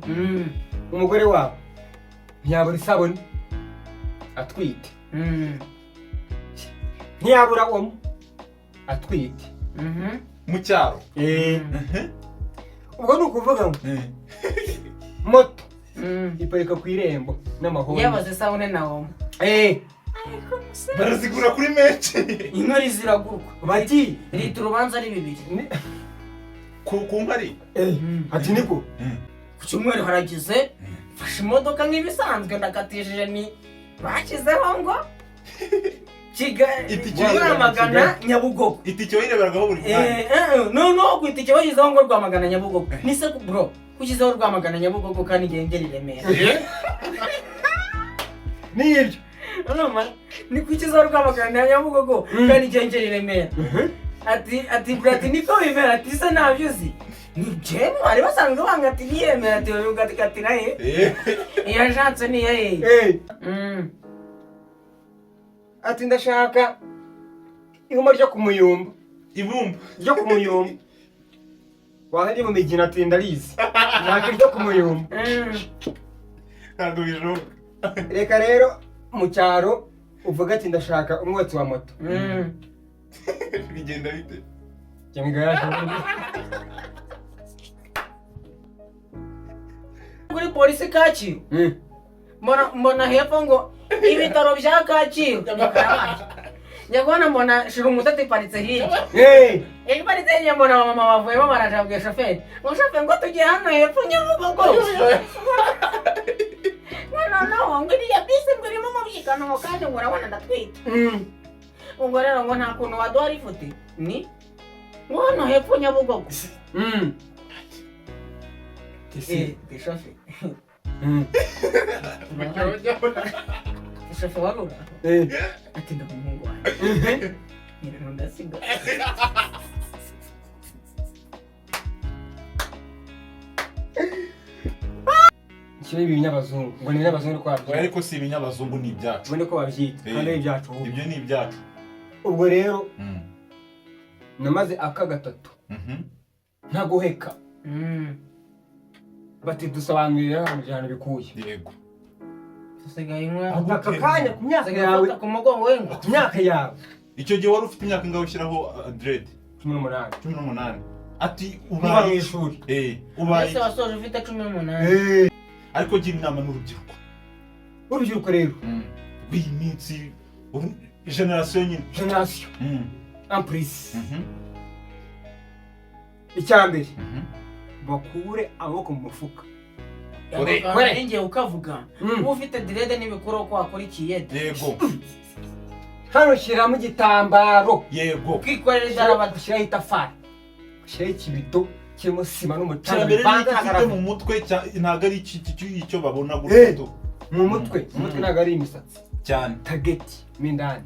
wabo umugore wabo ntiyabura isabune atwite ntiyabura omo atwite mu cyaro. ubwo ni ukuvuga ngo moto iparika ku irembo n'amahoro yabaze isabune na omo barazigura kuri menshi. inkari ziragurwa bati leta urubanza ari 2 ku nkari. ati niko ku cyumweru haragize fashe imodoka nk'ibisanzwe ndakatishije ni bakizeho ngo Kigali Rwamagana Nyabugogo itike wayireberagaho buri mwanya. no kwitike bayizeho ngo Rwamagana Nyabugogo nise bro kukizeho Rwamagana Nyabugogo kandi ngengeri Remera nibyo noma ni kukizeho Rwamagana Nyabugogo kandi ngengeri Remera ati brati niko bimera ati se nabyuzi ni je bari basanzwe bangati Remera ati ugati naye iya janse ni yaye ati ndashaka ihuma ryo kumuyumba ibumba ryo kumuyumba wahari mu migina ati ndarizi naka ryo kumuyumba ntabwo bishoboka. reka rero mu cyaro uvuga ati ndashaka umwotsi wa moto bigenda bite? cyangwa yaje kuri polisi Kacyiru mbona hepfo ngo ibitaro bya Kacyiru nyagwana mbona shira umutati paritse hirya paritse hirya mbona mama bavuyemo barajabwiye shoferi ngo shoferi ngo tugiye hano hepfo Nyabugogo no ngo iriya bisi ngo irimo umubyigano ngo kandi ngo urabona ndatwite ubwo rero ngo nta kuntu waduha ifoto ni ngo hano hepfo Nyabugogo shoferi shoferi warura ati ndamuhungu wanjye ndasiga Kibe ibinyabazungu ngo ni ibinyabazungu kwabyo ariko si ibinyabazungu ni ibyacu. ubone ko babyita kandi ibyacu ibyo ni ibyacu. ubwo rero namaze aka gatatu ntaguheka bati dusobanurira mu byano bikuye yego usigaye inkwa aka kanya ku myaka yawe ku mugongo wengo ku myaka yawe icyo gihe wari ufite imyaka ingaho ushyiraho dread 18 ati uba mu ishuri ubaye ese wasoje ufite 18 ariko gira inama n'urubyiruko rero w'iyi minsi generation nyine en plus icyambere bakure amaboko mu mufuka ngiye ukavuga uba ufite direde n'ibikuru ko wakurikiye yego hano shyiramo igitambaro yego ukikorera idarabati ushyiraho itafari ushyiraho ikibido kirimo sima n'umucanga bivanga mu mutwe ntabwo ari icyo babona gutyo mu mutwe ntabwo ari imisatsi cyane tageti mindani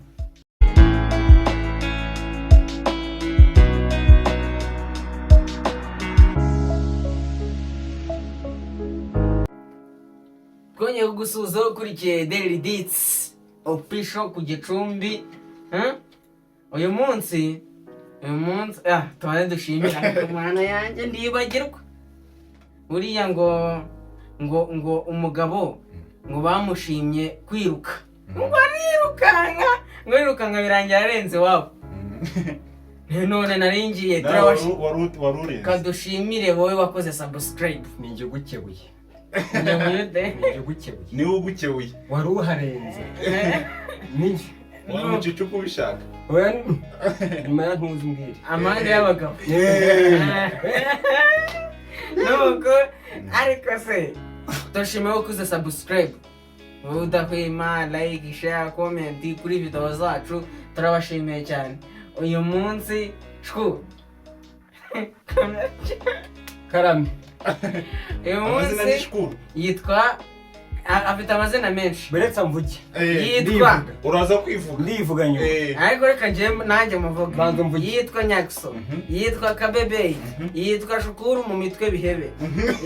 twongeye kugusuhuza ukurikiye Daily Deets official ku Gicumbi uyu munsi tubane dushimira umwana yanjye ndibagirwa uriya ngo umugabo ngo bamushimye kwiruka ngo arirukanka birangira arenze wabo none naringiye turabashimira kadushimire wowe wakoze subscribe ninjye gukebuye niwe ugukebuye wari uharenze ninjye wamucica uko ubishaka nyuma ya ntuzi mbwira amande y'abagabo nuko ariko se turashimiye wakoze subscribe wowe udahwema like share comment kuri video zacu turabashimiye cyane uyu munsi karame uyu munsi yitwa afite amazina menshi beretse mvuge yitwa uraza kwivuga ndivuga nyuma ariko reka nanjye muvuge banza mvuge yitwa Nyakso yitwa Kabebe yitwa Shukuru mu mitwe bihebe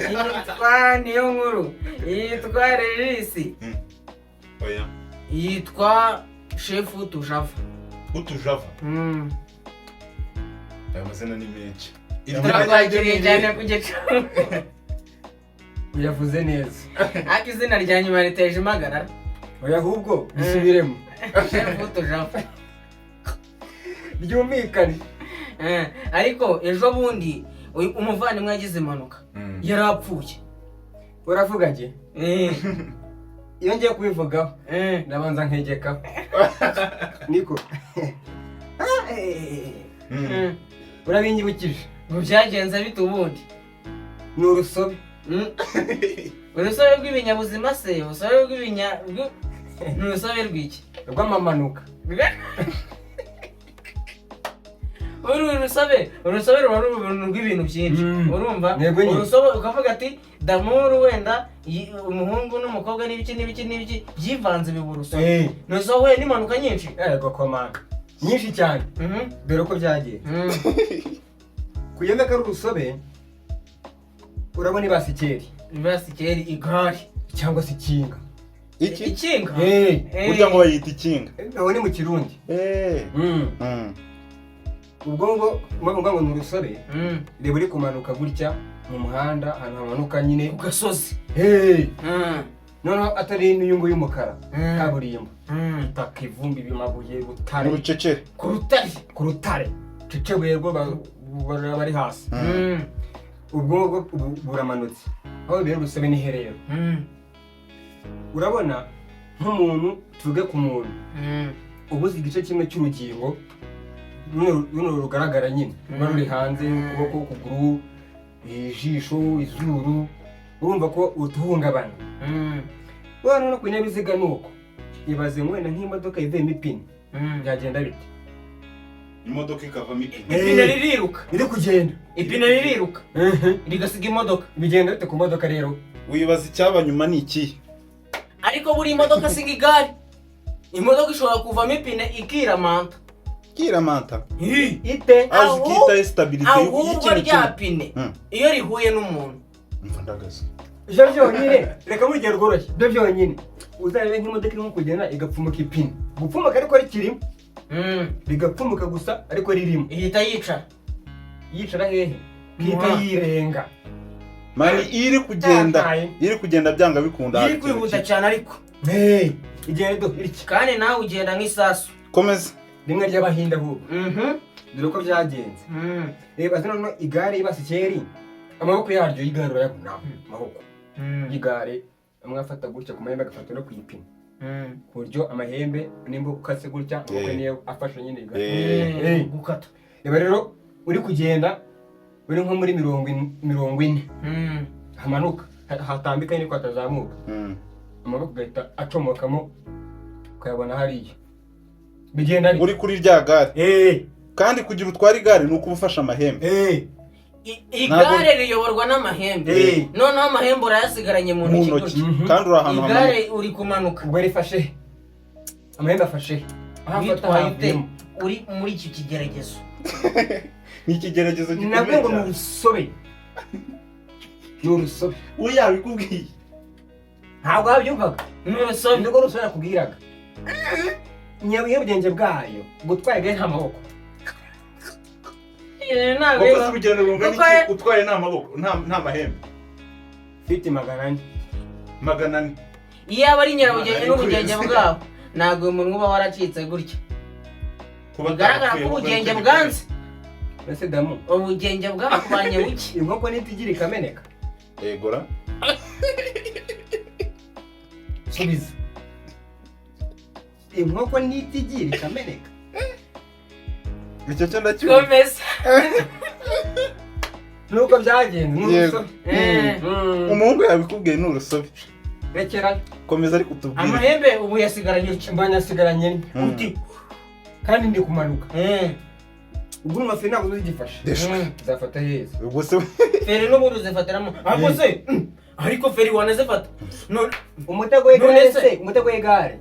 yitwa Niyo Nkuru yitwa Regisi yitwa Chef Utujava aya mazina ni menshi turabakiriye cyane ku Gicumbi uyavuze neza. Ariko izina rya nyuma riteje impagarara. Oya ahubwo bisubiremo. Shefu Jaffa. Byumvikane. Ariko ejo bundi umuvandimwe yagize impanuka. Yarapfuye. Uravuga nge? Iyo ngiye kubivugaho ndabanza nkegeka. Niko. Urabinyibukije. Ngo byagenze bite ubundi? Ni urusobe. Urusobe rw'ibinyabuzima se? Urusobe ni urusobe rw'iki? Rw'amamanuka. Urusobe ruba ruri rw'ibintu byinshi. Urumva? Urusobe ukavuga ati damuru wenda umuhungu n'umukobwa n'ibiki byivanze biba urusobe. Nusobe n'impanuka nyinshi. Yego komanga. Nyinshi cyane. Dore ko byagiye. Kuyenda ko ari urusobe urabona ibasikeri, igare cyangwa se ikinga. Ikinga? Burya ngo bayita ikinga. Naho ni mu Kirundi. Ubwo ngo ni urusobe reba uri kumanuka gutya mu muhanda ahantu hamanuka nyine ku gasozi. Noneho atari n'iyungu y'umukara kaburimbo. Itaka, ivumbi, bimabuye, rutare. Urucecere. Ku rutare. Cecebuye rwo bari hasi. Ubwo buramanutse. Aho rero urusobe ni herero. Urabona nk'umuntu tuvuge ku muntu. Ubuze igice kimwe cy'urugingo runo rugaragara nyine. Ruri hanze ukuboko, ukuguru, ijisho, izuru. Urumva ko utuhungabana. Wana no kunyabiziga nuko. Ibaze mwena nk'imodoka ivemo ipine. Byagenda bite? Imodoka ikavamo ipine. Ipine ririruka. Iri kugenda. Ipine ririruka. Rigasiga imodoka. Bigenda bite ku modoka rero? Wibaza icyaba nyuma ni iki? Ariko buri imodoka siga igare. Imodoka ishobora kuvamo ipine ikiramanta. Kiramanta? Ite. Azikita stability y'iki rya pine. Iyo rihuye n'umuntu. Umva ndagaza. Ijoro byonyine reka muri gihe rworoshye. Byo byonyine. Uzarebe nk'imodoka irimo kugenda igapfumuka ipine. Gupfumuka ariko rikirimo. Rigapfumuka gusa ariko ririmo. Ihita yicara. Yicara hehe? Ihita yirenga. Mani iri kugenda byanga bikunda. Iri kwihuta cyane ariko. Igenda iriki. Kandi nawe ugenda nk'isasu. Komeza. Rimwe ry'Abahinde ahubwo. Dore ko byagenze. Reba zino igare y'ibasikeri. Amaboko yaryo y'igare urayabona. Amaboko y'igare amwe afata gutya ku mahembe agafata no ku ipine. Ku buryo amahembe nimba ukase gutya amaboko niyo afashe nyine igare. Gukata. Reba rero uri kugenda uri nko muri 40. Hamanuka hatambika niko atazamuka. Amaboko gahita acomokamo ukayabona hariya. Bigenda uri kuri rya gare. Kandi kugira utwara igare nuko ubufasha amahembe. Igare riyoborwa n'amahembe. Noneho amahembe urayasigaranye mu ntoki. Kandi uri ahantu hamanuka. Igare uri kumanuka. Ubwo rifashe. Amahembe afashe. Uri muri iki kigeragezo. Ni ikigeragezo gikomeye. Nabwo ngo ni urusobe. Ni urusobe. Uwo yabikubwiye. Ntabwo wabyumvaga. Ni urusobe. Nibwo urusobe nakubwiraga. Nyabwenge bwayo gutwara igare nta maboko. Wakoze urugendo rungana iki utwaye nta maboko nta mahembe? Fiti 400. 400. Iyo aba ari nyarabugenge n'ubugenge bwabo ntabwo umuntu uba waracitse gutya. Bigaragara ko ubugenge bwanze. Mbese damu ubugenge bwakubanye buke. Inkoko nitigira ikameneka. Egora. Subiza. Inkoko nitigira ikameneka. Icyo cyo ndacyumva. Komeza. Nuko byagenze n'urusobe. Umuhungu yabikubwiye n'urusobe. Rekera. Komeza ariko utubwire. Amahembe ubu yasigaranye iki? Mbanyasigaranye uti. Kandi ndi kumanuka. Ubwo umafiri ntabwo uzigifashe. Zafata heza. Ubwo se feri n'ubundi uzifatiramo. Ariko se ariko feri wanazifata. None umutego w'igare.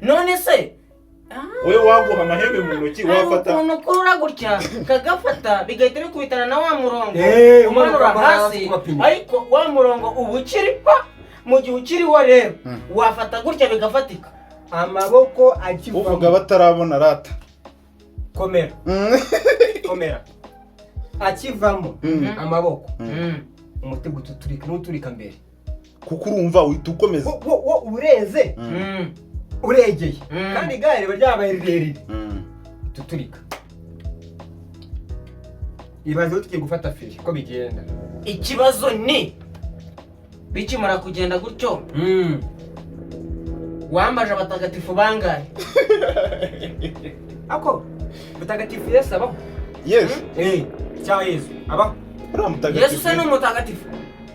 None se Oye waguha amahembe mu ntoki wafata. Umuntu kurura gutya kagafata bigahita bikubitana na wa murongo. Umanura hasi. Ariko wa murongo ubu ukiripa mu gihe ukiriho rero wafata gutya bigafatika. Amaboko akivamo. Uvuga batarabona rata. Komera. Komera. Akivamo amaboko. Umutego tuturika n'uturika mbere. kuko urumva uhita ukomeza wo ureze uregeye kandi igare riba ryabaye rirerire tuturika ibaze tugiye gufata feri ko bigenda. Ikibazo ni bikimara kugenda gutyo wambaje abatagatifu bangahe? Ako mutagatifu Yesu abaho? Yesu cyangwa Yesu abaho? Yesu se ni umutagatifu?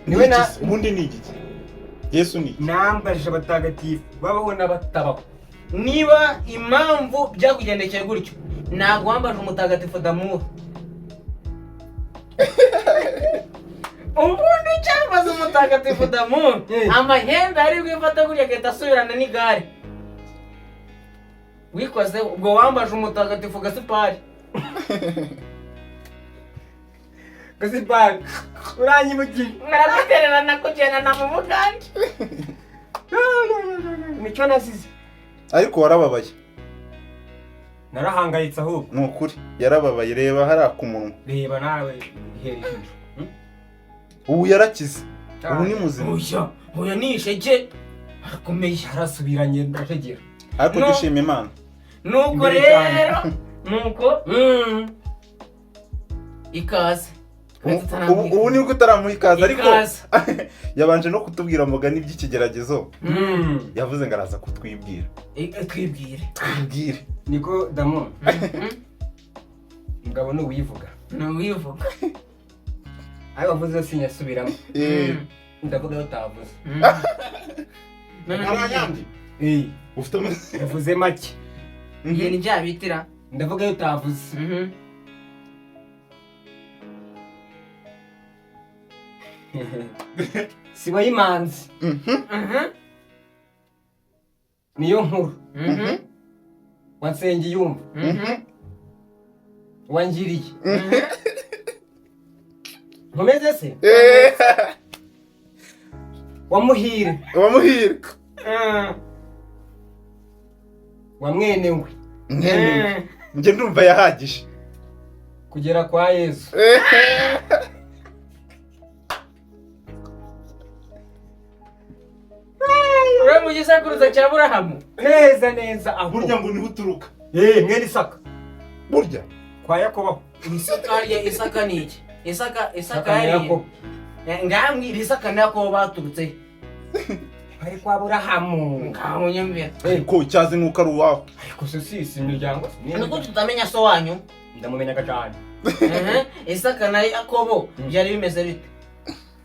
niwe na ubundi ni iki? Yesu ni nambaje abatagatifu babaho n'abatabaho. Niba impamvu byakugendekeye gutyo ntabwo wambaje umutagatifu Damour. Ubundi cyambaza umutagatifu Damour amahembe ari gwifata gutya gahita asubirana n'igare. Wikoze ubwo wambaje umutagatifu Gasipari. Gasipari uranyibukije naragutererana kugenda mu muganda. Nicyo nasize ariko warababaye. narahangayitse ahubwo Ni ukuri yarababaye. Reba hariya ku munwa. reba nawe hereje Ubu yarakize. Ubu ni muzima. Oya ni isheke arakomeye arasubiranye ndategera Ariko dushima Imana. nuko Imbere rero cyane. nuko ikaze. Ubu nibwo utaramuha ikaze ariko Ikaze. yabanje no kutubwira mugani by'ikigeragezo. Yavuze ngo araza kutwibwira. Twibwire. niko Damour mugabo ni uwivuga Nuwivuga. ayo wavuze sinyasubiramo ndavuga yo utavuze Aranyandi. Ufite yavuze make Iye ni bya bitira. ndavuga yo utavuze sibo y'imanzi niyo nkuru wansengeye yumva wangiriye nkomeze se wamuhire Wamuhire. wamwenewe Njye ndumva yahagije. kugera kwa Yesu Uri mu gisakuruza cya Aburahamu. neza aho Burya ngo niho uturuka. mwene Isaka Burya kwa Yakobo Isaka ni iki? Isaka Isaka na yari Yakobo ngambwira Isaka na Yakobo baturutse ari kwa Aburahamu ngamunyumvira. ko cyazi nuko ari uwawe. ariko si imiryango Nuko tutamenya so wanyu. ndamumenyaga cyane Isaka na Yakobo byari bimeze bite?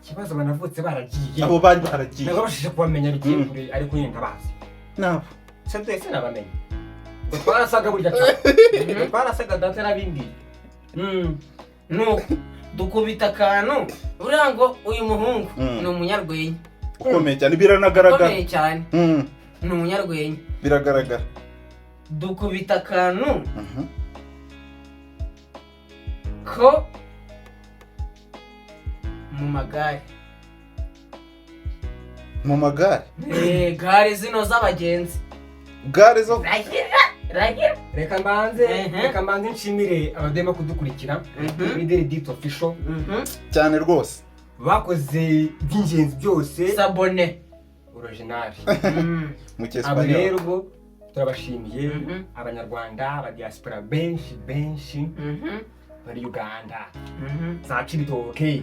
ikibazo banavutse baragiye Abo bari baragiye. nabashije kubamenya bigiye kure ariko nyine ndabazi Nabo. se twese nabamenye ngo twarasaga burya cyane twarasaga dante n'abindi Nuko dukubita akantu uriya ngo uyu muhungu ni umunyarwenya Ukomeye cyane biranagaragara. ukomeye cyane ni umunyarwenya Biragaragara. dukubita akantu ko mu magare. Mu magare. Gare zino z'abagenzi. Gare zo Ragira. reka mbanze nshimire abadema kudukurikira kuri Daily Dito Official cyane rwose. bakoze by'ingenzi byose Sabone original Mu abo cyesipanyol. rero bo turabashimiye abanyarwanda aba diaspora benshi bari Uganda za Cibitoke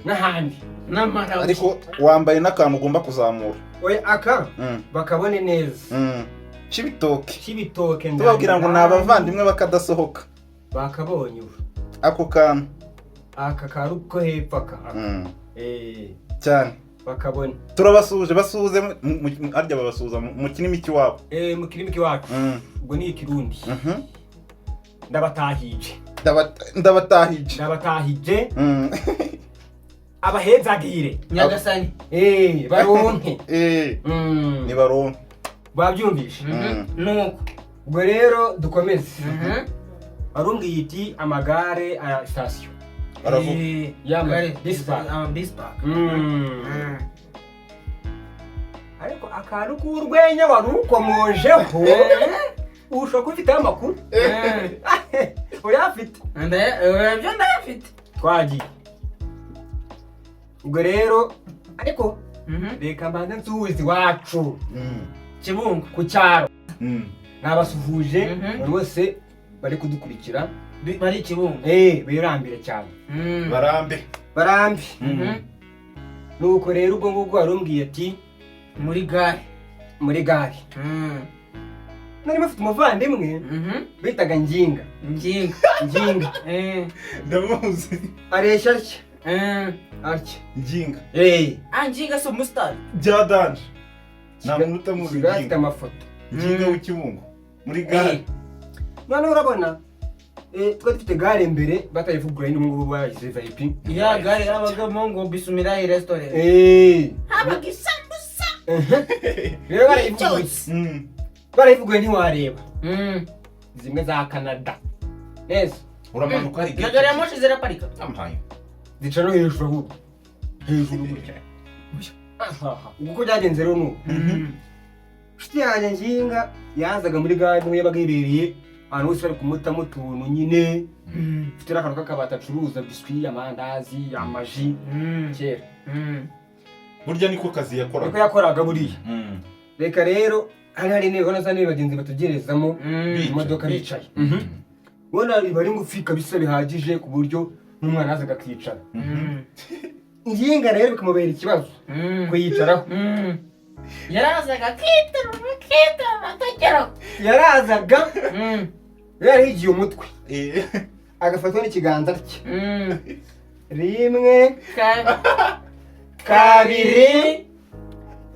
n'ahandi n'amara. Ariko wambaye n'akantu ugomba kuzamura. oya aka bakabone neza Cibitoke tubabwira ngo ni abavandimwe bakadasohoka. bakabonye Ako kantu aka karu ko hepfo aka cyane bakabone turabasuje basuhuze arya babasuhuza mu kinimi cy'iwabo mu kirimi kiwacu ubwo ni ikirundi ndabatahije abahezagire Nyagasani baronke ni baronke babyumvishe nuko ubwo rero dukomeze barumbwiye iti amagare aya station gare Bispark ariko akantu k'urwenya warukomojeho ushobora kuba ufiteho amakuru urayafite byo ndayafite twagiye ubwo rero ariko reka mbanze nsuhuze iwacu Kibungo ku cyaro Mm. nabasuhuje buri wese bari kudukurikira bari Kibungo birambire cyane barambe barambi Mhm. nuko rero ubwo ngubwo warumbwiye ati muri gare muri gare nari mafite umuvandimwe bitaga Nginga Nginga ndamuzi areshya atya Nginga Nginga si umusitari bya danje nta muntu utamuzi Nginga afite Nginga amafoto Nginga w'Ikibungo muri gare noneho urabona twari dufite gare mbere batayivugura n'ubu ngubu bayize VIP ya gare yabagamo ngo Bisumirahi restaurant habaga isambusa rero barayivuguye ntiwareba zimwe za Canada neza uramanuka hari na gare ya moshi ziraparika ampaye zica no hejuru ahubwo hejuru gutya uko byagenze rero nuko inshuti yanjye Nginga yazaga muri gare niho yabaga yibereye ahantu hose bari kumutamo utuntu nyine ufite n'akantu k'akabati acuruza biswi amandazi amaji kera burya niko kazi niko yakoraga yakoraga buriya reka rero hari intebe ubona za bagenzi batugerezamo imodoka bicaye ubona biba ari ngufi kabisa bihagije ku buryo n'umwana azaga akicara Nginga rero bikamubera ikibazo kuyicaraho yarazaga akiterura akageraho yarazaga yarahigiye umutwe agafatwa n'ikiganza cye rimwe kabiri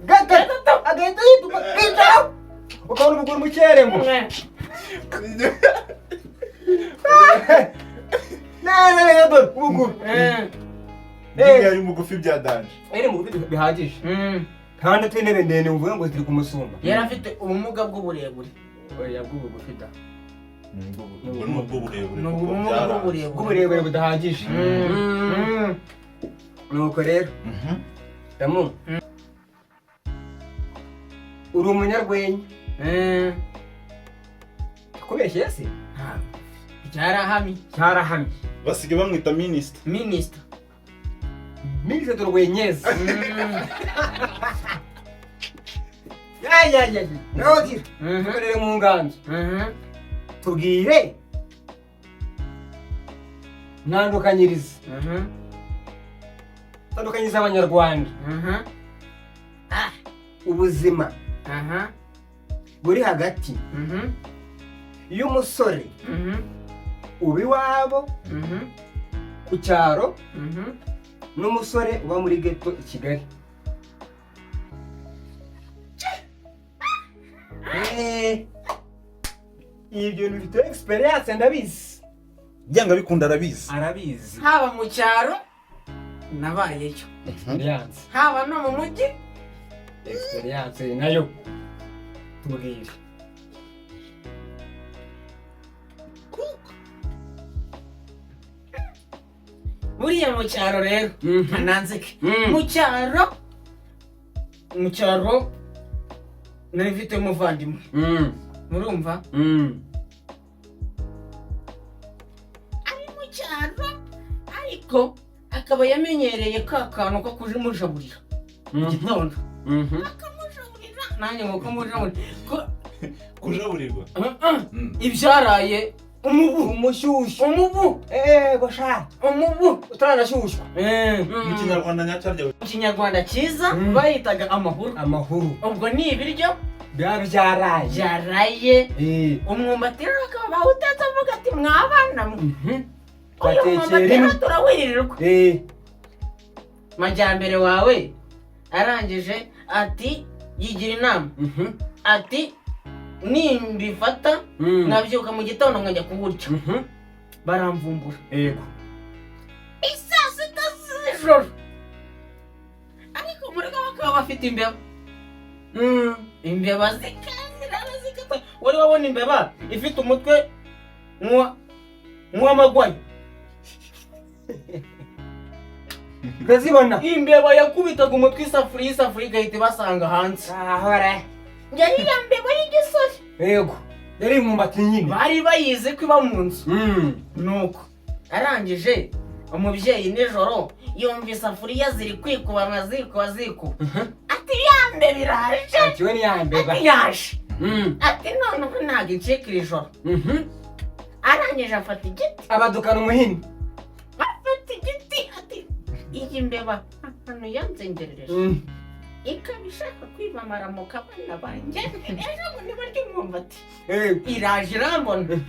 gatatu agahita yituka kwicaraho ukabona umuguru mu kirembo neza dore umuguru Nginga yari mugufi bya danje iri mu buryo bihagije kandi atari intebe ndende mvuga ngo ziri kumusumba yari afite ubumuga bw'uburebure oya bw'ubugufi da ubwo ni ubwo burebure ni kuko ubumuga byaranze. bw'uburebure bw'uburebure budahagije nuko rero damu uri umunyarwenya kubeshye se cyarahamye basigaye bamwita minisita minisita Minisita Rwenyeza naho gira tukorere mu nganzo tubwire ntandukanyiriza abanyarwanda ubuzima buri hagati y'umusore uba iwabo ku cyaro n'umusore uba muri ghetto i Kigali ibyo bintu bifite experience ndabizi byanga bikunda arabizi haba mu cyaro nabayeyo experience haba no mu mujyi experience nayo tubwire buriya mu cyaro rero nanzike mu cyaro nari mfite umuvandimwe murumva ari mu cyaro ariko akaba yamenyereye ka kantu ko kujimujaburira mu gitondo akamujaburira nanjye ngo kumujaburira kujaburirwa ibyaraye umushyushyu gosha umubu utaranashyushywa mu kinyarwanda nyacyarya mu kinyarwanda cyiza bayitaga amahuru ubwo ni ibiryo byaraye umwumbati rero akaba bawutetse avuga ati mwabana uyu mwumbati rero turawirirwa majyambere wawe arangije ati yigira inama ati nimbifata nabyuka mu gitondo nkajya kuburya baramvumbura isaa sita z'ijoro ariko muri bo bakaba bafite imbeba imbeba zikata wari wabona imbeba ifite umutwe nk'uw'amagwayi ndazibona imbeba yakubitaga umutwe isafuriya igahita ibasanga hanze yari iya mbeba y'igisore yego yari imwumbati nyine bari bayizi ko iba mu nzu nuko arangije umubyeyi nijoro yumva isafuriya ziri kwikuba amaziko ati yambe biraje ati we niyambe ba ati yaje ati noneho ntabwo incikira ijoro arangije afata igiti abadukana umuhini afata igiti ati iyi mbeba hano yanzengerereje ikaba ishaka kwimamara mu kabana banjye ejo bundi barya umwumbati iraje irambona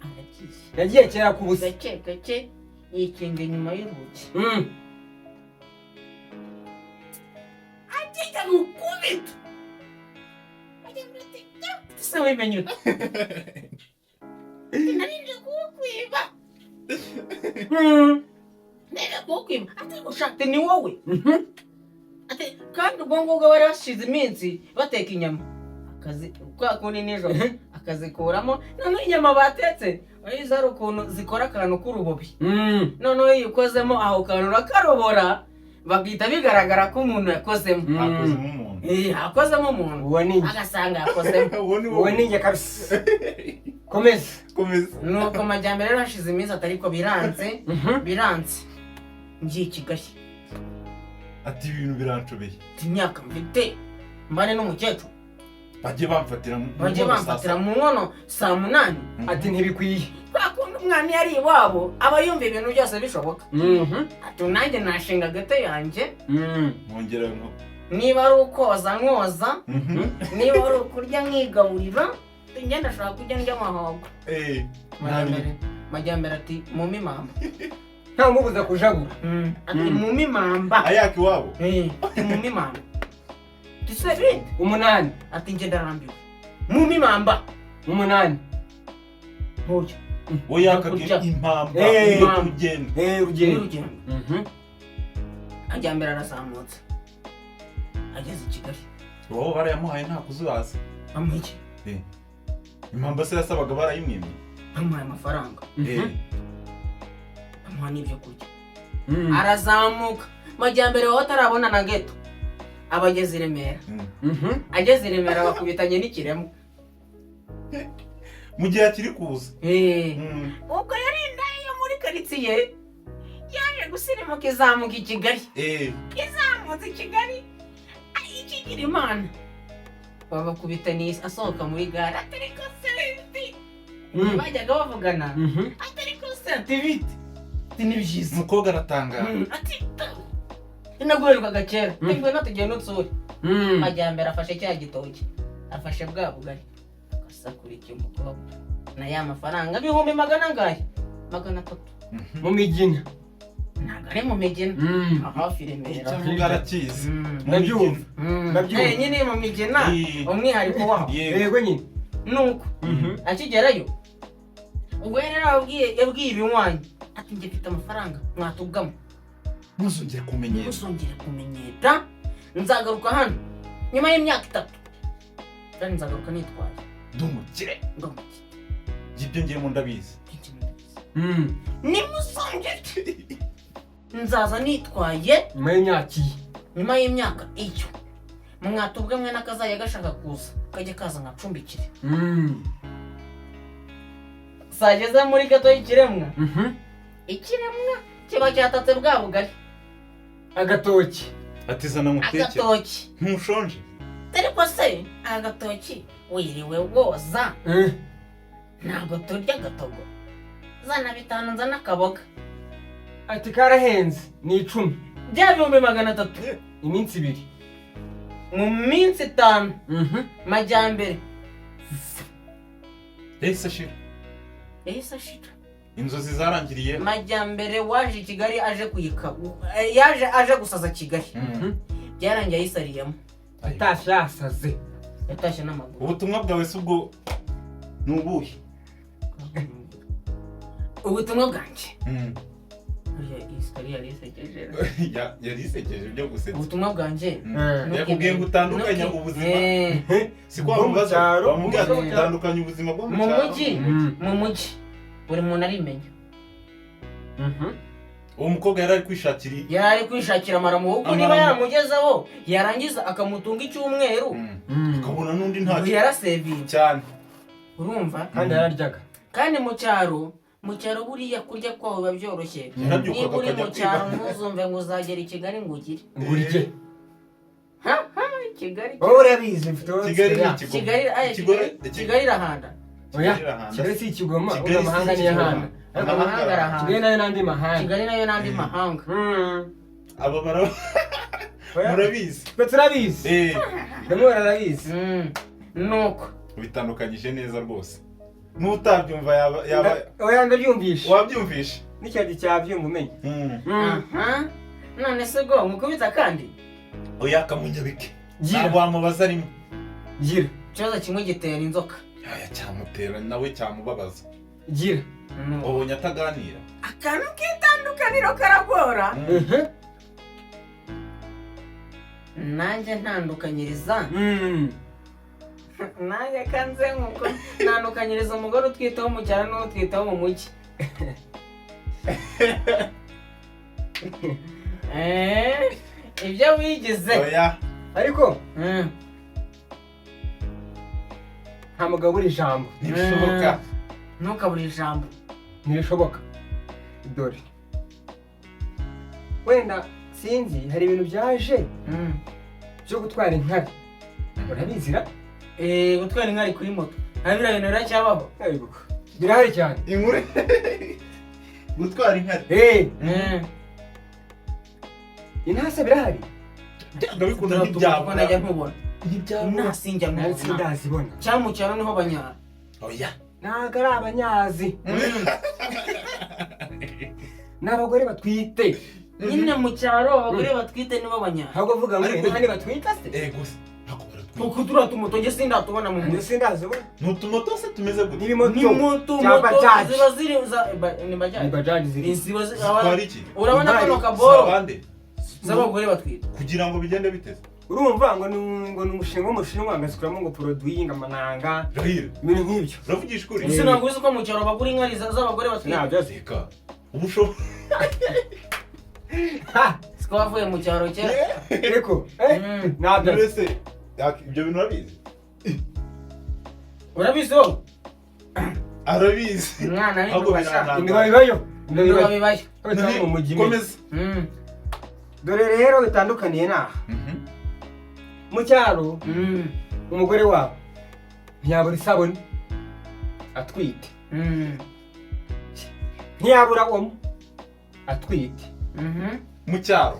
aragiye yagiye kera ku busa gake gake yikinga inyuma y'urugi agiye gukubita se wimenye ute narinde kukwiba nere kukwiba ati ushaka ni wowe ati kandi ubwo ngubwo bari bashize iminsi bateka inyama akazi kwa kundi nijoro akazikuramo noneho inyama batetse wayize ari ukuntu zikora akantu k'urubobi noneho iyo ukozemo aho kantu urakarobora bagahita bigaragara ko umuntu yakozemo akozemo umuntu uwo ni agasanga yakozemo uwo ni njye kabisa komeza nuko amajyambere rero hashize iminsi atari ko biranze ngiye Kigali ati ibintu birancobeye ati imyaka mfite mbane n'umukecuru bajye bamfatira mu nkono saa 8 ati ntibikwiye bakunda umwana yari iwabo aba yumva ibintu byose bishoboka ati nanjye nashinga gate yanjye mwongera ngo niba ari ukoza nkoza niba ari ukurya nkigaburira ngenda ashaka kujya ndya amahogo majyambere ati mumi mamba nta mubuza kujagura ati mumi mamba ayaki wabo ati mumi mamba tisebindi 8 ati nje ndarambiwe mumi mamba 8 hoja oyakagira impamba urugendo ajyambere arasamutse ageze i Kigali wowe barayamuhaye nta kuzubaza amwiki impamba se yasabaga barayimwimye bamuhaye amafaranga bamuha n'ibyo kurya arazamuka majyambere wowe atarabona na geto abageze i Remera ageze i Remera bakubitanye n'ikiremo mu gihe akiri kuza ubwo yari indayi yo muri karitsiye yaje gusirimuka izamuka i Kigali izamutse i Kigali ikigira imana babakubitaniye asohoka muri gare atariko senti bajyaga bavugana atariko senti bite ni byiza umukobwa aratangara ati inaguherukaga kera nibwo natugiye n'utsuri majyambere afashe cya gitoki afashe bwa bugari akasakurikiye umukobwa na ya mafaranga 200 300 mu migina ntabwo ari mu migina hafi Remera icyo mvuga arakizi ndabyumva nyine mu migina umwihariko waho yego nyine nuko akigerayo ubwo yabwiye ibinywanyi ati njye mfite amafaranga mwatubwamo ntuzongere kumenyera nzagaruka hano nyuma y'imyaka 3 kandi nzagaruka nitwaye ndumukire ibyo ngiye mu ndabizi nimusongere nzaza nitwaye nyuma y'imyaka iyo mwatubwe mwe nakazajya gashaka kuza kajya kaza nkacumbikire sageze muri gato y'ikiremwa ikiremwa kiba cyatatse bwa bugari agatoki atizana mutekera agatoki ntushonje ariko se agatoki wiriwe woza ntabwo turya agatogo zana 5 nzana akaboga ati karahenze ni 10 bya 300 iminsi 2 mu minsi 5 majyambere yahise ashira inzozi zarangiriye majyambere waje i Kigali aje kuyika yaje aje gusaza Kigali byarangiye ayisariyemo atashye yasaze yatashye n'amaguru ubutumwa bwawe se ubwo nubuhe ubutumwa bwanjye yarisekeje byo gusetsa ubutumwa bwanjye yakubwiye ngo utandukanye ubuzima si kwa mubaza bamubwira ngo utandukanye ubuzima bwo mu mujyi buri muntu arimenya uwo mukobwa yari ari kwishakira amaramuko kuko niba yaramugezeho yarangiza akamutunga icyumweru akabona n'undi ntacyo yarasevinze cyane urumva kandi yararyaga kandi mu cyaro mu cyaro buriya kurya kwawe biba byoroshye. Yarabyukaga Niba uri akajya mu cyaro kwiba. ntuzumve ngo uzagera i Kigali ngo ugire. ngurike Kigali wowe urabizi mfite wowe Kigali ni ya. Kigoma. Kigali Kigali irahanda. oya Kirahanda. Kigali si Kigoma Kigali uyu si amahanga ni Kigoma. ahandi Ariko amahanga arahanda. Kigali nayo n'andi mahanga Kigali nayo n'andi mahanga. aba murabizi twe turabizi ndamwe barabizi Nuko bitandukanyije neza rwose n'utabyumva yaba oya ndabyumvisha wabyumvisha n'icyadi cyabyumva umenye aha none se go mukubita kandi oya kamunyabike Gira. ntabwo wamubaza rimwe gira ikibazo kimwe gitera inzoka. aya cyamutera nawe cyamubabaza gira ubonye ataganira Akantu k'itandukaniro karagora. Nanjye ntandukanyiriza nanjye kanze nkuko ntandukanyiriza umugore utwitaho mu cyaro n'utwitaho mu mujyi. Ibyo wigize. oya ariko nta mugabo uri ijambo ntibishoboka Ntukabure ijambo. ntibishoboka dore wenda sinzi hari ibintu byaje byo gutwara inkari urabizira Gutwara inkari kuri moto nta biriya bintu biracyabaho. birahari cyane inkuru gutwara inkari intase birahari ndabikunda Kuko ntibyabura najya nkubona ntibyabura nasinjya nansi nkubona ndazibona cyangwa mu cyaro niho banyara. oya ntabwo ari abanyazi n'abagore batwite Nyine mu cyaro abagore batwite nibo banyara. ntabwo uvuga ngo ntihane batwite se gusa ntabwo baratwara Kuko turiya tumoto njye sindatubona mu mujyi. ndetse ndazibona ni utumoto se tumeze gute Ni n'ibimoto moto cya bajaji ziba ziri ni ni bajaji. bajaji ziri Ziba zitwara iki urabona Imari. kano kaboro abandi z'abagore batwite. kugira ngo bigende biteze urumva ngo ni umushinga w'umushinwa agasukuramo ngo produit ngo amananga rahira ibintu nk'ibyo uravugisha ukuri Ese ntabwo uzi ko mu cyaro bagura inkari z'abagore batwite. ntabyo azi reka ubu ushobora Siko bavuye mu cyaro kera. ariko ntabyo azi wese ibyo bintu urabizi Urabizi wowe? arabizi Umwana ahubwo w'indubasha. birantangaje. indiba bibayo Indiba bibayo. bibayo mu mujyi komeza dore rero bitandukaniye naha mu cyaro umugore wabo ntiyabura isabune atwite ntiyabura omo atwite mu cyaro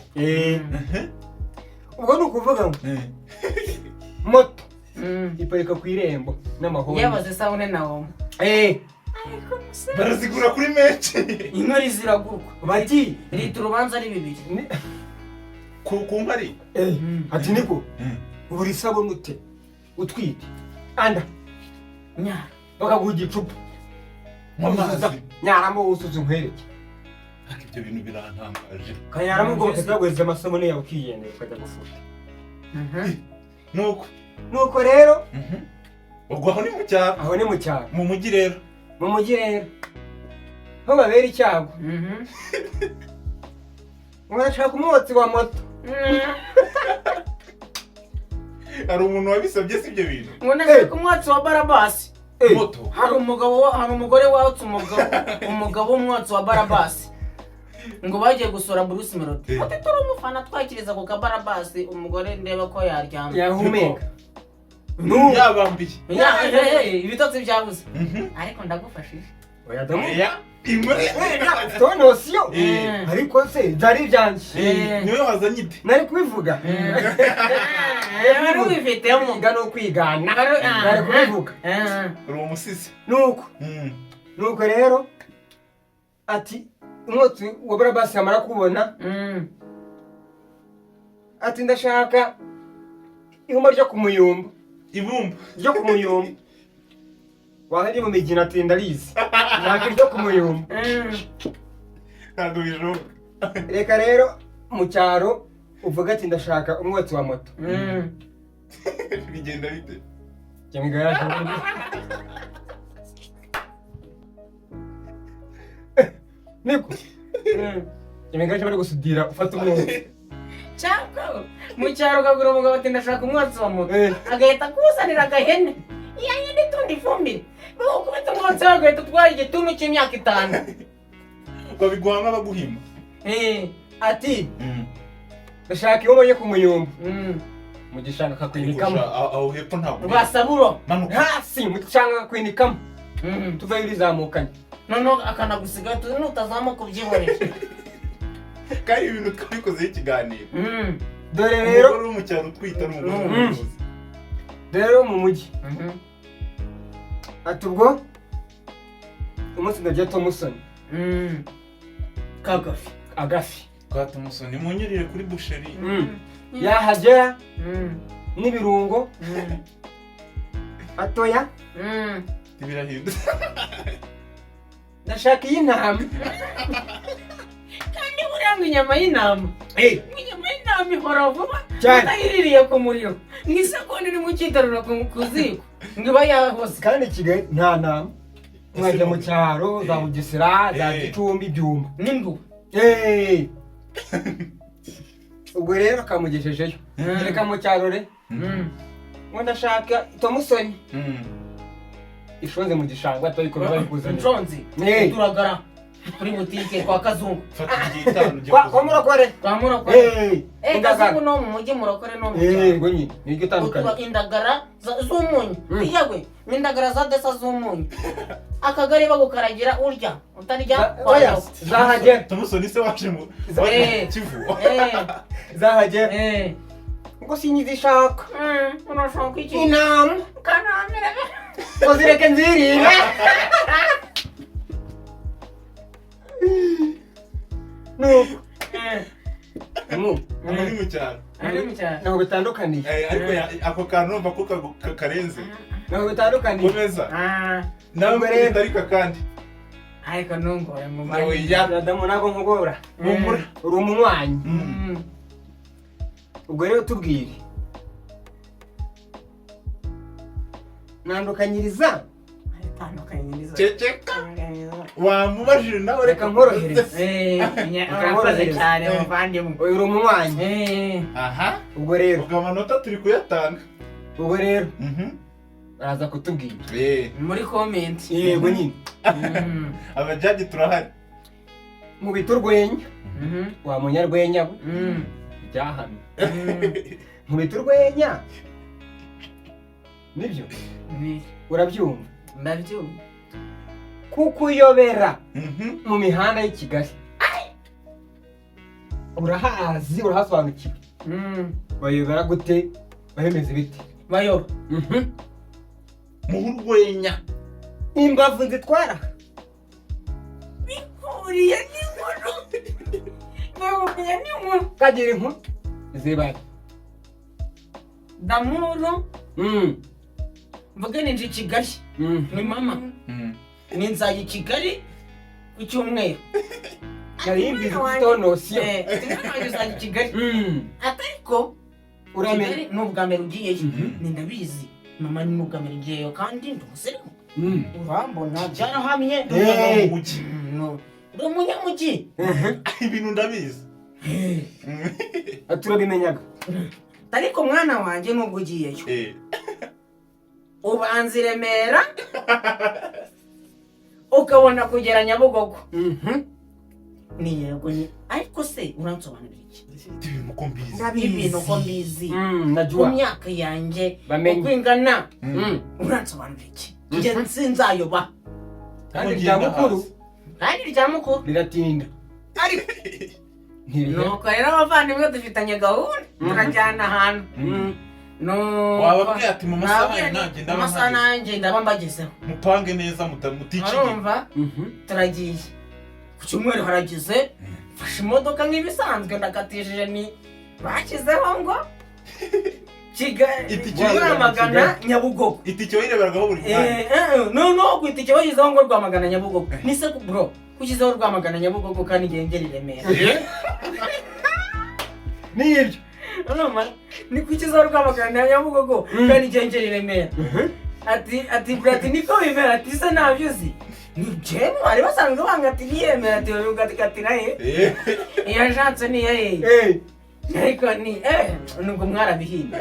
ubwo ni ukuvuga ngo moto iparika ku irembo n'amahoro Yabaze isabune na omo. barazigura kuri menshi Inkari ziragurwa. bati Leta urubanza ari 2. ku nkari ati niko ubura isabune ute utwite anda Nyara. bakaguha igicupa amazi nyaramo wuzuza nkwereke ariko ibyo bintu birantangaje kanyaramo ubwo bakazaguriza amasabune yawe ukigendera ukajya gufuta nuko rero ubwo aho ni mu cyaro aho ni mu cyaro mu mujyi rero mu mujyi rero aho babera icyago urashaka umwotsi wa moto hari umuntu wabisabye si ibyo bintu Ngo ndashaka umwotsi wa Barabasi. moto Hari umugore watse umugabo w'umwotsi wa Barabasi. Ngo bagiye gusura Bruce Melody. Ati turi umufana twakiriza ku Barabasi umugore ndeba ko yaryama. yahumeka yabambiye Ibitotsi byabuze. Ariko ndagufashije. oya damu oya imwe tonosiyo ariko se byari ibyanjye niwe wazanye ite nari kubivuga Nari ubifitemo. kwiga no kwigana nari kubivuga uri umusisi nuko rero ati umwotsi wa Barabasi yamara kubona ati ndashaka ihuma ryo ku muyumba ibumba ryo ku muyumba wahari mu migina ati ndarizi nshaka ryo ku muyumba ntabwo bishoboka reka rero mu cyaro uvuga ati ndashaka umwotsi wa moto bigenda bite niko imigaje bari gusudira ufata umwotsi cyangwa mu cyaro ukagura umugabo ati ndashaka umwotsi wa moto agahita akuzanira agahene yanye n'itundi ifumbire bakubita umwotsi bagahita utwara igituntu cy'imyaka 5 babiguha nk'abaguhima ati ndashaka iyo mbonye ku muyumbu mu gishanga kakwinikamo aho hepfo ntabwo rwasaburo hasi mu gishanga kakwinikamo tuvayo urizamukanye noneho akanagusiga nutazamuka ubyihoreje kandi ibintu twabikozeho ikiganiro dore rero umugore wo mu cyaro utwita n'umugore w'umuyobozi dore rero mu mujyi ati ubwo umunsi ndajya Thompson kagafi agafi kwa Thompson munyurire kuri busheri yahagera n'ibirungo atoya ibirahindutse ndashaka iyi ntama kandi buriya ngo inyama y'intama inyama y'intama ihora vuba cyane utayiririye ku muriro nk'isegonda iri mu cyitarura ku ziko ngo iba yahoze kandi Kigali nta ntama mwajya mu cyaro za Bugesera za Gicumbi Byumba n'induba ubwo rero akamugejejeyo reka mu cyaro re ngo ndashaka Thompson ishonze mu gishanga atayikora bari kuzana inshonzi turagara kuri butike kwa Kazungu fata igitano kwa murakore Kazungu no mu mujyi murakore no mu cyaro yego nyine ni gitandukanye indagara z'umunyu yagwe indagara za desa z'umunyu akagari bagukaragira urya utarya oya zahagera Thompson se waje mu Kivu zahagera ngo sinyizishaka unashaka iki intama kanamira uzireke nzirire muri mu cyaro ntabwo bitandukaniye ariko ako kantu numva ko karenze ntabwo bitandukaniye komeza nawe murenda ariko kandi ariko nungore mu Adamu ntabwo nkugora uri umunywanyi ubwo rero tubwire ntandukanyiriza ceceka wamubajije nawe reka nkorohereze cyane muvandimwe uri umunywanyi aha ubwo rero ubwo amanota turi kuyatanga ubwo rero baraza kutubwira muri comment yego nyine abajaji turahari mu bita urwenya wa munyarwenya byahamye mu bita urwenya nibyo urabyumva ndabyumva kuko uyobera mu mihanda y'i Kigali urahazi urahasobanukiwe bayobera gute bahemeza ibiti bayoba mu urwenya imbavu zitwara bihuriye n'inkuru bihuriye n'inkuru kagira inkuru zibari damuru mvuge ninje Kigali ni mama ni nzaye Kigali ku cyumweru nari mbizi tonosiyo nzaye Kigali atariko uramenye n'ubwa mbere ugiyeyo ni ndabizi mama ni n'ubwa mbere ugiyeyo kandi ndi umusirimu urambona byarahamye ndi umunyamujyi ibintu ndabizi turabimenyaga ariko mwana wanjye nubwo ugiyeyo ubanza i Remera ukabona kugera Nyabugogo ni yego ni ariko se uransobanurira iki ibintu ko mbizi ku myaka yanjye uko ingana uransobanurira iki njye sinzayoba kandi rya mukuru riratinda nuko rero abavandimwe dufitanye gahunda turajyana ahantu wababwiye ati mu masaha nanjye ndaba mbagezeho mupange neza muticiye urumva turagiye ku cyumweru haragize mfashe imodoka nk'ibisanzwe ndakatishije ni bashyizeho ngo Kigali Rwamagana Nyabugogo itike wayireberagaho buri mwanya no ku itike wayizeho ngo Rwamagana Nyabugogo ni se bro kushyizeho Rwamagana Nyabugogo kandi ngengera i Remera nibyo ni kukiza Rwamagana Nyabugogo kandi ngengera i Remera ati niko bimera ati se ntabyo uzi ni jemu bari basanzwe banga ati niyemera ati ugatikatira yashatse ni ariko nubwo mwarabihinda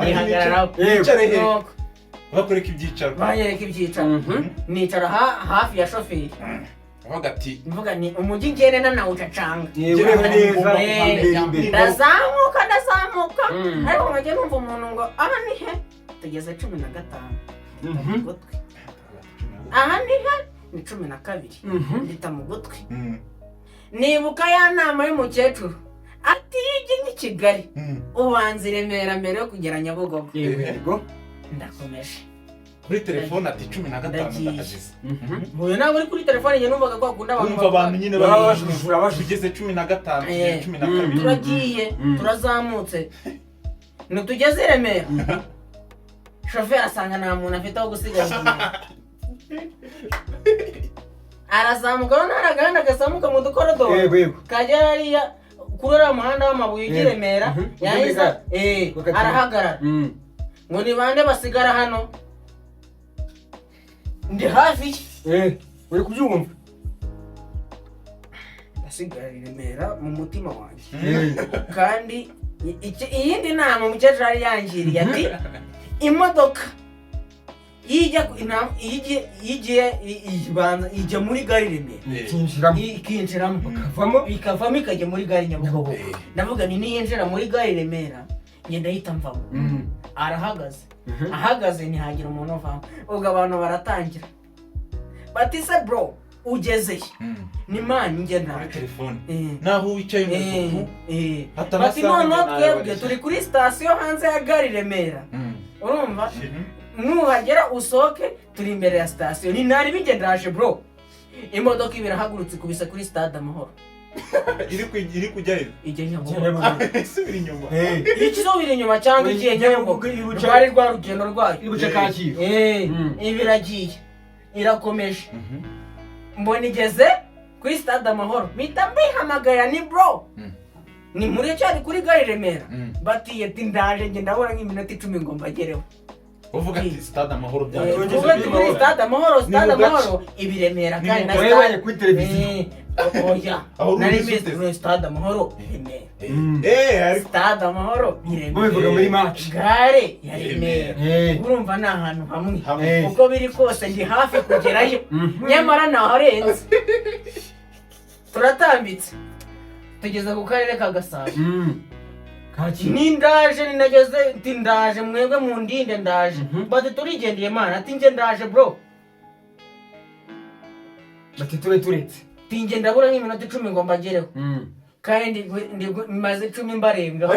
nihagararaho bakwereka ibyicaro banyereka ibyicaro nicara hafi ya shoferi avuga ati mvuga ni umujyi ngene nanawucacanga yewe neza ndazamuka ariko nkajya numva umuntu ngo aha ni he tugeze 15 gutwi aha ni he ni 12 ndita mu gutwi nibuka ya nama y'umukecuru ati yijye ni Kigali ubanza i Remera mbere yo kugera Nyabugogo yego ndakomeje kuri telefone ati 15 ndakagize muyo nabo uri kuri telefone nyine numvaga ko akunda umva abantu nyine bashugeze 15 12 turagiye turazamutse nutugeze i Remera shoferi asanga nta muntu afite aho gusigaza arazamuka n'araganda agasamuka mu dukorodoro kagera hariya kuri uriya muhanda w'amabuye ujya i Remera yahiza arahagarara ngo ni bande basigara hano ndi hafi uri kubyumva ndasigara i Remera mu mutima wanjye kandi iyindi nama umukecuru yari yangiriye ati imodoka ijya muri gare Remera ikinjiramo ikavamo ikajya muri gare Nyabugogo ndavuga ni niyinjira muri gare Remera ngenda ahita mvamo ahagaze ntihagira umuntu uvamo ubwo abantu baratangira bati se bro ugezeye ni mani njye nta telefone naho wicaye mu bati noneho twebwe turi kuri sitasiyo hanze ya gare Remera urumva nuhagera usohoke turi imbere ya sitasiyo ni nari bigendaje bro imodoka ibirahagurutse kubisa kuri stade Amahoro iri kujyayo ijye Nyabugogo isubira inyuma ikizobira inyuma cyangwa igiye Nyabugogo rwari rwa rugendo rwayo ibuce Kacyiru ibiragiye irakomeje mbona igeze kuri stade Amahoro mpita mbihamagara ni bro ni muri cyari kuri gare Remera batiye ati ndaje nge ndabona nk'iminota 10 ngo mbagereho uvuga ati stade Amahoro byaje kuri stade Amahoro ibi Remera kandi na stade kuri televiziyo oya nari bise kuri stade Amahoro Remera stade Amahoro bivuga muri match gare ya Remera urumva ni ahantu hamwe uko biri kose ndi hafi kugerayo nyamara naharenze turatambitse tugeze ku karere ka Gasabo nindaje ninageze nti ndaje mwebwe mu ndinde ndaje bati turigendeye mana ati nge ndaje bro bati turetse tinge ndabura nk'iminota 10 ngo mbagereho kandi maze 10 mbarenga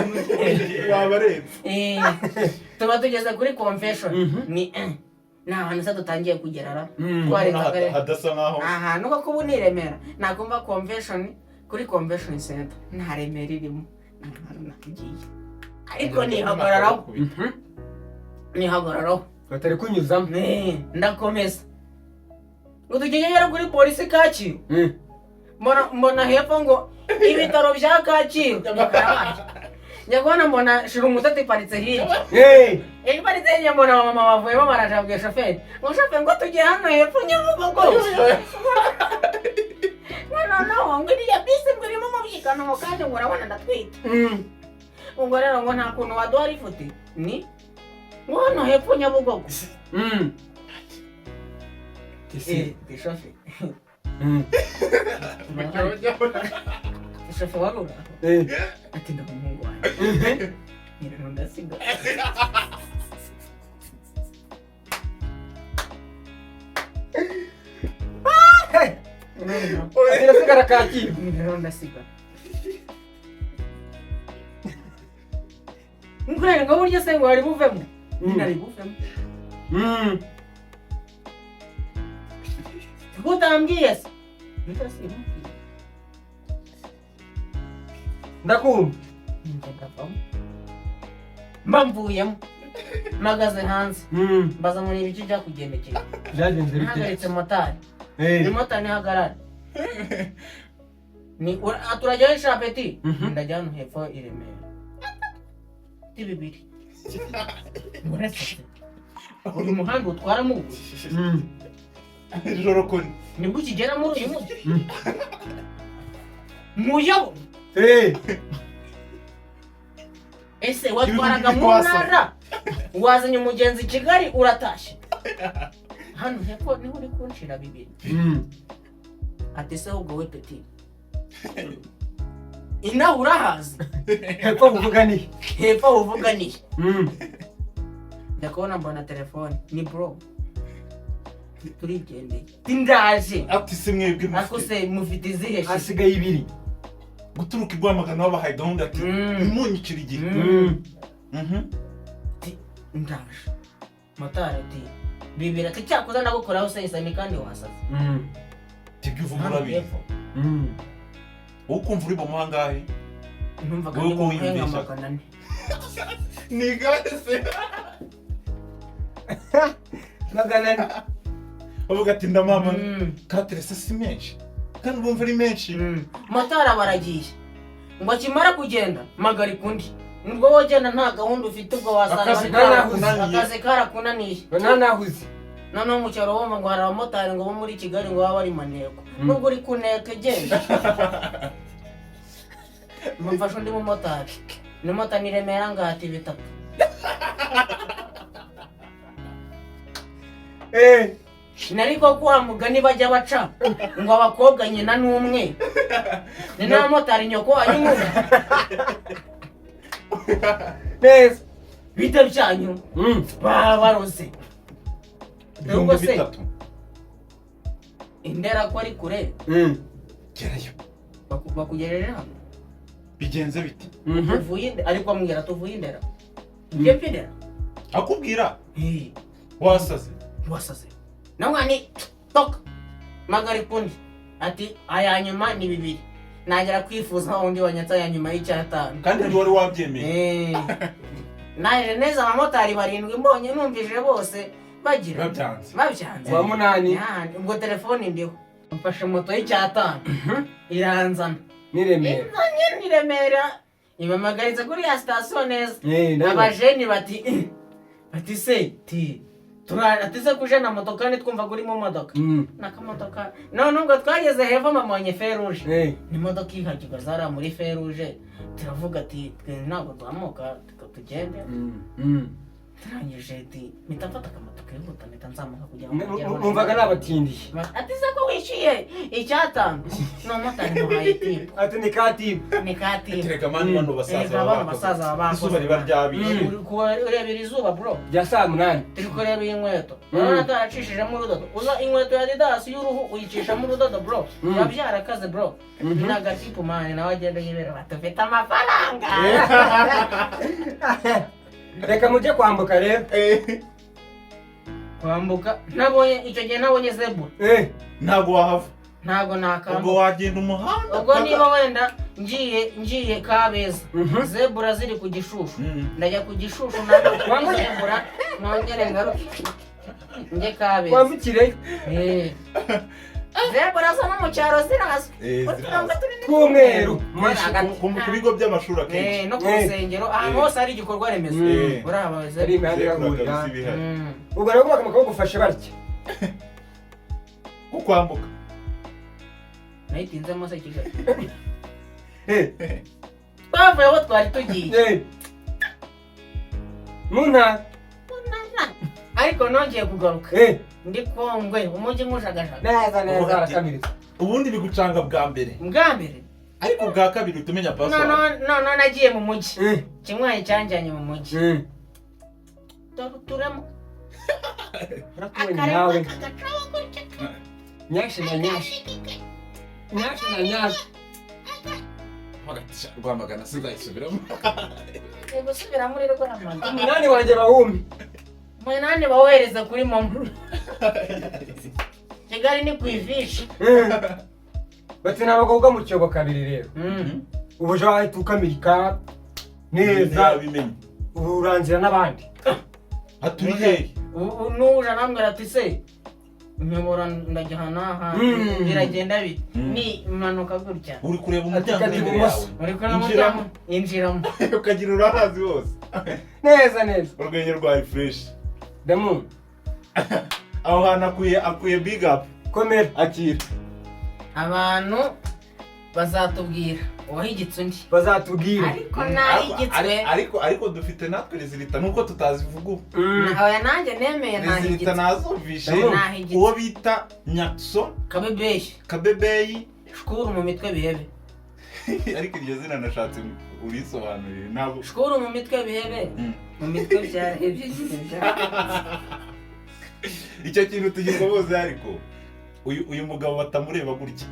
tuba tugeze kuri confession ni ahantu se dutangiye kugerara hadasa nkaho ahantu ko kuba ni Remera nakumva confession kuri convention center nta Remera irimo nagiye ariko nihagararaho batari kunyuzamo ndakomeza ngo tugegera kuri polisi Kacyiru mbona hepfo ngo ibitaro bya Kacyiru nyagwana mbona shira umutati iparitse hirya iparitse hirya mbona mama bavuyemo barajabwiye shoferi ngo shoferi ngo tugiye hano hepfo Nyabugogo no ngo iriya bisi ngo irimo umubyigano kandi ngo urabona ndatwite ubwo rero ngo nta kuntu waduha ifoto ni ngo hano hepfo Nyabugogo shoferi shoferi warura ati ndamuhungu wanjye rero ndasiga Irasigara Kacyiru rero ndasiga ngurere ngo buryo se ngo hari buvemo nari buvemo utambwiye se ndakumva mba mvuyemo mpagaze hanze mbaza ngo ni ibiki byakugendekeye byagenze bite ntahagaritse motari ni motari ntihagarara turajyaho ishapeti ndajya hano hepfo i Remera bibiri muretse uyu muhanda utwaramo ijoro kuni nibwo ukigera muri uyu mujyi muyabona ese watwaraga mu ntara wazanye umugenzi i Kigali uratashye hano hepfo niho uri kunshira 2 ati se ubwo we peti ina urahazi hepfo uvuganiye ndakubona mbona telefone ni bro turigendeye tindaje ati se mwebwe ako se mufite izihe hasigaye 2 guturuka igwamagana babahaye gahunda ati imunyikira igihe ndaje motari ati 2 ati cyakoza nagukoraho sesami kandi wasaze tibyo uvuga urabizi ukumva uri bumuhangahe numvaga ndi muhenga makanane ni gase maganane bavuga ati ndamama katerese si menshi kandi bumva ari menshi motari baragiye ngo akimara kugenda magari kundi nubwo wogenda nta gahunda ufite ubwo wasanga akazi karakunaniye nanahuze noneho mu cyaro wumva ngo hari abamotari ngo bo muri Kigali ngo baba bari maneko nubwo uri kuneka genda mumfasha undi mumotari n'umota ni Remera ngati 3 nariko kwa mugani bajya baca ngo abakobwa nyina n'umwe ni na motari nyoko anyuze neza bite byanyu barose nubwo se Indera ko ari kure gerayo bakugereje hano bigenze biti tuvuye ariko ambwira tuvuye Indera ngiye pidera akubwira wasaze namwani tok magari kundi ati ayanyuma ni 2 nagera kwifuza undi wanyatsa yanyuma y'icyatanu kandi ndi wari wabyemeye naje neza abamotari 7 mbonye numvije bose bagira babyanze wa 8 ubwo telefone ndiho mfashe moto y'icyatanu iranzana ni Remera ibamagariza kuri ya station neza abajeni bati se ti turatize kuje na moto kandi twumva kuri mu modoka nakamodoka none ubwo twageze hepfo mamanye feruje ni modoka ihagiga zara muri feruje turavuga ati twe ntabwo twamuka tugende turangije ati mitafata akamoto kihuta mitanzamuka kugira ngo numvaga nabatindiye ati se ko wishyuye icyatanu no motari muhaye tipu ati ni kati tereka mani bano basaza babakoze izuba riba ryabiye urebera izuba bro rya saa 8 turi kureba inkweto urabona taracishijemo urudodo uza inkweto ya Adidas y'uruhu uyicishamo urudodo bro yabyarakaze bro ni agatipu mani nawe agenda yibera batufite amafaranga reka mujye kwambuka rero kwambuka nabonye icyo gihe nabonye zebura ntago wahava ntago nakambuka ubwo wagenda umuhanda ubwo niba wenda ngiye Kabeza zebura ziri ku Gishushu ndajya ku Gishushu ntabwo zebura nongere ngaruke nge Kabeza kwambukire zebura zo mu cyaro zirazwi tw'umweru ku bigo by'amashuri akenshi no ku rusengero ahantu hose hari igikorwa remezo urabaza ari imihanda y'ahurira ubwo rero bakagufasha batya ku kwambuka nayitinzemo se Kigali twavuye aho twari tugiye mu ntara ariko nongeye kugaruka ndi Kongwe umujyi nk'ujagajaga neza arakamiriza ubundi bigucanga bwa mbere ariko bwa kabiri utumenya password no nagiye mu mujyi kimwe cyanjanye mu mujyi turemo rakubonye nawe nyashi na nyashi Rwamagana sizayisubiramo gusubira muri Rwamagana umunani wanjye bahumi umunani bawohereza kuri momo Kigali ni ku ifishi bati nabagobwa mu cyobo kabiri rero ubuje wahita ukamirika neza uranzira n'abandi aturi hehe n'uje nambwira ati se nyobora ndajya n'aha biragenda bite ni impanuka gutya uri kureba umuryango uri kureba umuryango injiramo ukagira urahazi hose neza urwenya rwa refresh damu aho hantu akuye big up komera akira abantu bazatubwira wahigitse undi bazatubwira ariko nahigitswe ariko dufite natwe rezilita nuko tutazivuga ubu nawe nanjye nemeye rezilita nahigitswe nazumvishe Nahigitswe. uwo bita Nyakso Kabebeyi shukuru mu mitwe bihebe ariko iryo zina nashatse urisobanurire ntabwo shukuru mu mitwe bihebe mu mitwe byarahebye icyo kintu tugisoboze ariko uyu mugabo batamureba gutya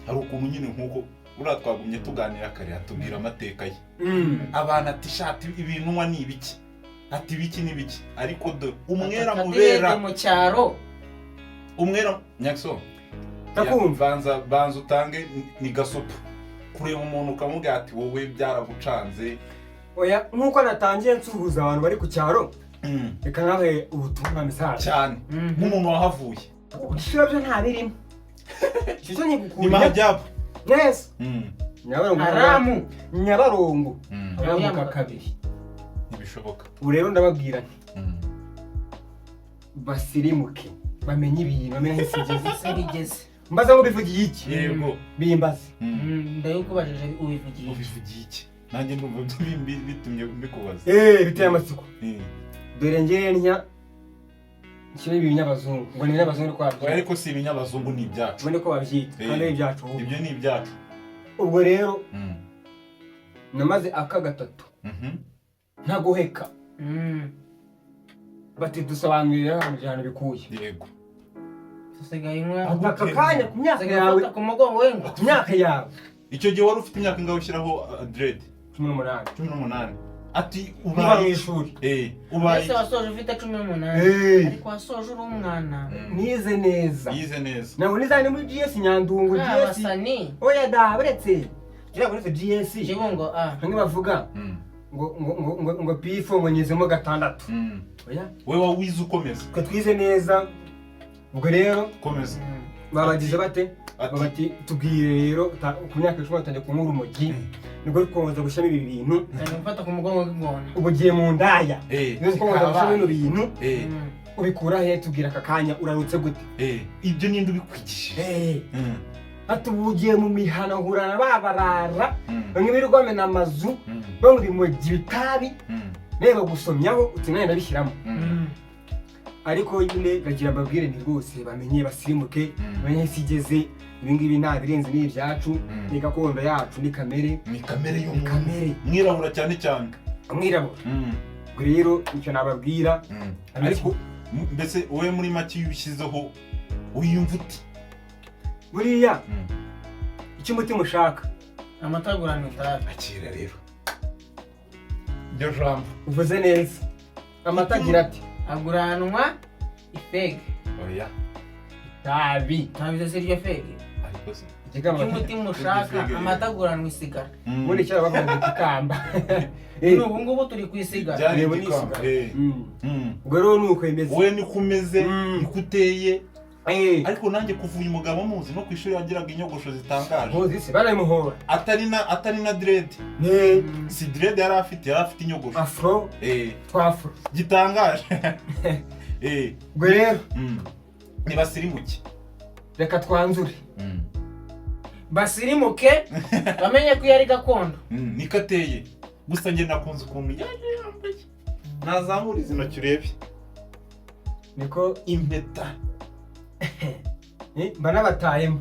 hari ukuntu nyine nk'uko uriya twagumye tuganira kare atubwira amateka ye abantu ati shati ibintu nywa ni ibiki ati ibiki n'ibiki ariko do umwera mubera mu cyaro umwera Nyakso banza utange ni gasopo kureba umuntu ukamubwira ati wowe byaragucanze oya nk'uko natangiye nsuhuza abantu bari ku cyaro reka nawe ubutumwa message cyane nk'umuntu wahavuye ubushyira byo nta birimo cyo ni nyigukuriye mahajyabu neza Haramu Nyabarongo aramuka kabiri ntibishoboka ubu rero ndababwira nti basirimuke bamenye ibintu bamenye aho bigeze mbaza ngo bivugiye iki yego bimbaze ndayukubajije ubivugiye iki nanjye ndumva bitumye mbikubaza biteye amatsiko dore ngerenya nshyira ibinyabazungu ngo ni ibinyabazungu kwabyo ariko si ibinyabazungu ni ibyacu ubone ko babyita kandi ari ibyacu ibyo ni ibyacu ubwo rero namaze aka gatatu ntagoheka bati dusobanurira ahantu bikuye yego dusigaye inkwa aka kanya ku myaka yawe ku mugongo w'ingo ku myaka yawe icyo gihe wari ufite imyaka ingaho ushyiraho dread 18 ati uba mu ishuri ubaye ese wasoje ufite 18 ariko wasoje uri umwana nize neza nabo nizane muri GS Nyandungu GS basani oya da buretse gira buretse GS kibungo hamwe bavuga ngo pifo ngo nyizemo 6 oya wewe wawize ukomeza ko twize neza ubwo rero komeza babagize bate bati tubwire rero ku myaka 10 batangiye kunywa urumogi nibwo rukomeza gushyamo ibi bintu mfata ku mugongo w'ingona ubugiye mu ndaya nibwo rukomeza gushyamo ibintu ubikura he tubwira aka kanya urarutse gute ibyo ninde ubikwigishije ati ubugiye mu mihana hurana babarara bamwe birwamena amazu bamwe bimogi bitabi reba gusomyaho uti nane ndabishyiramo ariko nyine gagira mbabwire ni rwose bamenye basirimuke bamenye sigeze ibingibi nta birenze ni ibyacu ni gakondo yacu ni kamere y'umuntu mwirabura cyane mwirabura ubwo rero icyo nababwira ariko mbese wowe muri make iyo ubishyizeho wiyumva uti buriya icyo umutima ushaka amata agurana itabi akira rero iryo jambo uvuze neza amata agira ati aguranwa ifege oya itabi se iryo fege ariko se umutima ushaka amata aguranwa isigara muri cyara bavuga ikamba ubu ngubu turi kwisigara reba ni isigara ubwo rero nuko imeze wowe niko umeze niko uteye ariko nanjye kuvuye umugabo muzi no ku ishuri yagiraga inyogosho zitangaje muzi se baramuhora atari na dread si dread yari afite inyogosho afro twafro gitangaje ubwo rero ntibasirimuke reka twanzure basirimuke bamenye ko iyo ari gakondo niko ateye gusa njye nakunze ukuntu yaje yambaye nazamura izi ntoki urebe niko impeta mba nabatayemo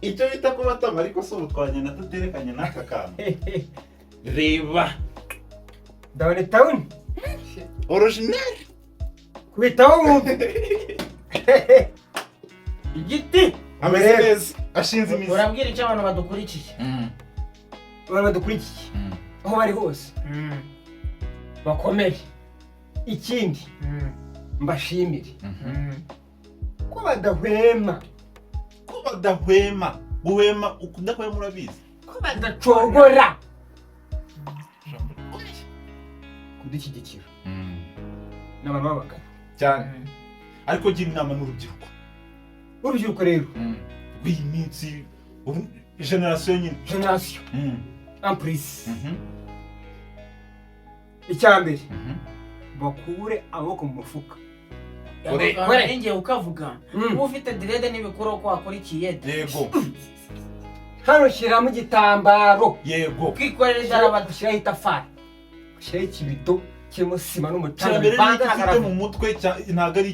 icyo bita ko batama ariko si ubu twagenda tuterekanye n'aka kantu reba ndabona tawuni original kubitaho wumva igiti ameze neza ashinze imizi urabwira icyo abantu badukurikiye abantu badukurikiye aho bari hose bakomere ikindi mbashimire ko badahwema guhema ukudahwema urabizi ko badacogora kudushyigikira n'abantu b'abagabo cyane ariko gira inama n'urubyiruko rero w'iyi minsi generasiyo ampurisi icyambere bakure amaboko mu mufuka ngiye ukavuga uba ufite direde n'ibikuru ko wakurikiye yego hano shyiramo igitambaro yego kwikorera idarabada dushyiraho itafari dushyiraho ikibido kirimo sima n'umucanga cyambere bivanze n'icyo ufite n'agarama. mu mutwe ntabwo ari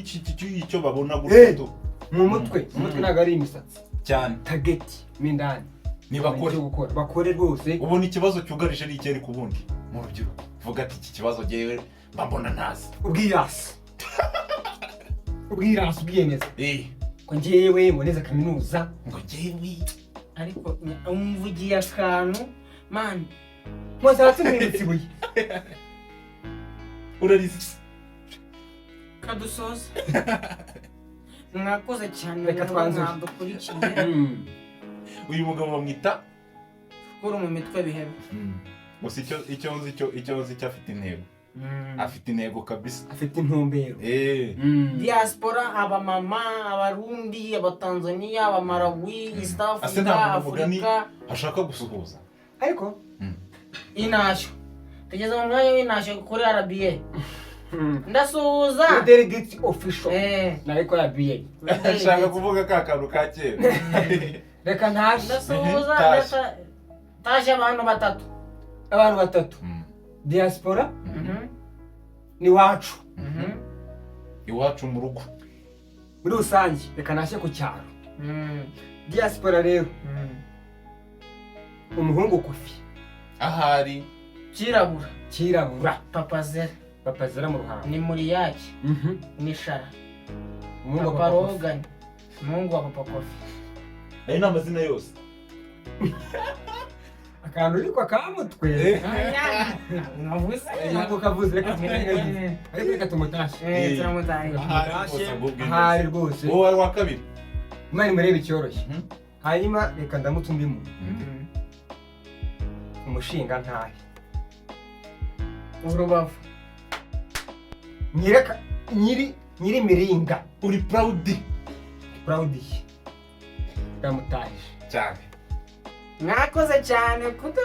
icyo babona gutyo mu mutwe ntabwo ari imisatsi cyane tageti mo indani ntibakore bakore rwose. ubona ikibazo cyugarije ni iki ariko ubundi mu rubyiruko vuga ati iki kibazo jyewe mbona ntazi ubwirasi ubwiyemeza eh ko njyewe mboneza kaminuza ngo jyewe ariko umvugiye akantu mani mpuzatse mwibutse ibuye urarize kadusoza mwakoze cyane Reka twanzure. dukurikiye uyu mugabo bamwita kuri mu mitwe bihebe gusa icyo nzi cyo afite intego afite intego kabisa afite intumbero. diaspora abamama abarundi abatanzania abamarawi east ase africa ntabwo mugani afurika ashaka gusuhuza ariko inashyo tugeze mu mwanya w'inashyo kuri RBA ndasuhuza delegate official eh nawe ko yabiye ashaka kuvuga ka kantu ka kera reka ntaje ndasuhuza Tashe. taje abantu batatu abantu batatu diaspora ni wacu iwacu mu rugo muri rusange reka nashye ku cyaro. Diaspora rero umuhungu Kofi ahari kirabura papa zera mu ruhango ni muri yaki ni shara umuhungu papa wa Kofi. Rogan umuhungu wa papa Kofi ayo ni amazina yose akantu ariko akamutwe navuze ntabwo kavuze reka tumutashye ariko reka tumutashye turamutaye ahari rwose wowe wari wa kabiri imana imurebe icyoroshye. hanyuma reka ndamutse undi muntu umushinga ntahe urubavu nyiri miringa uri proud ndamutahije cyane mwakoze cyane kuko